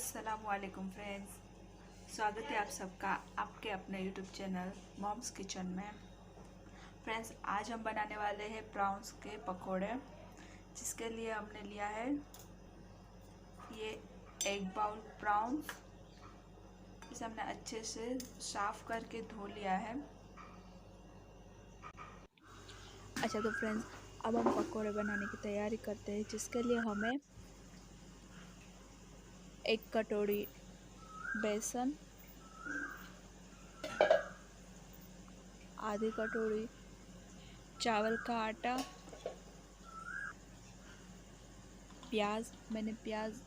अस्सलामुअलैकुम फ्रेंड्स, स्वागत है आप सबका आपके अपने यूट्यूब चैनल मॉम्स किचन में। फ्रेंड्स, आज हम बनाने वाले हैं प्रॉन्स के पकोड़े, जिसके लिए हमने लिया है ये एक बाउल प्रॉन्स। इसे हमने अच्छे से साफ करके धो लिया है। अच्छा तो फ्रेंड्स, अब हम पकोड़े बनाने की तैयारी करते हैं, जिसके लिए हमें एक कटोरी बेसन, आधी कटोरी चावल का आटा, प्याज, मैंने प्याज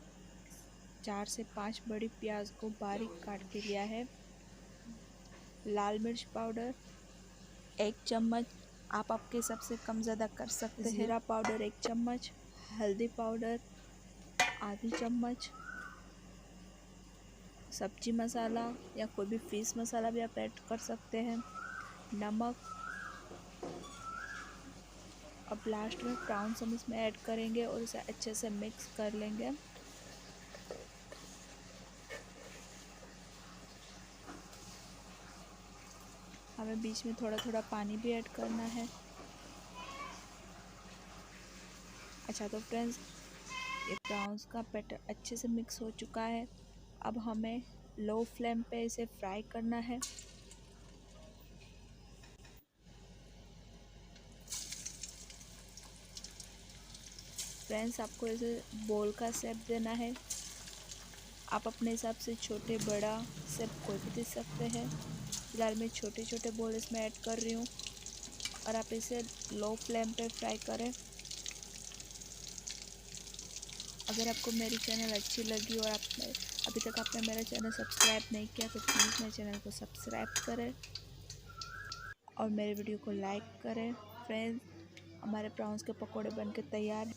4 से 5 बड़ी प्याज को बारीक काट के लिया है, लाल मिर्च पाउडर 1 चम्मच, आप आपके हिसाब से कम ज़्यादा कर सकते हैं, जीरा पाउडर 1 चम्मच, हल्दी पाउडर आधी चम्मच, सब्जी मसाला या कोई भी फिश मसाला भी आप ऐड कर सकते हैं, नमक। अब लास्ट में प्रॉन्स हम इसमें ऐड करेंगे और इसे अच्छे से मिक्स कर लेंगे। हमें बीच में थोड़ा थोड़ा पानी भी ऐड करना है। अच्छा तो फ्रेंड्स, ये प्रॉन्स का बैटर अच्छे से मिक्स हो चुका है। अब हमें लो फ्लेम पे इसे फ्राई करना है। फ्रेंड्स, आपको इसे बोल का शेप देना है। आप अपने हिसाब से छोटे बड़ा शेप कोई भी दे सकते हैं। फिलहाल मैं छोटे छोटे बोल इसमें ऐड कर रही हूँ और आप इसे लो फ्लेम पे फ्राई करें। अगर आपको मेरी चैनल अच्छी लगी और आपने अभी तक आपने मेरा चैनल सब्सक्राइब नहीं किया तो प्लीज़ मेरे चैनल को सब्सक्राइब करें और मेरे वीडियो को लाइक करें। फ्रेंड्स, हमारे प्रॉन्स के पकोड़े बनके तैयार हैं।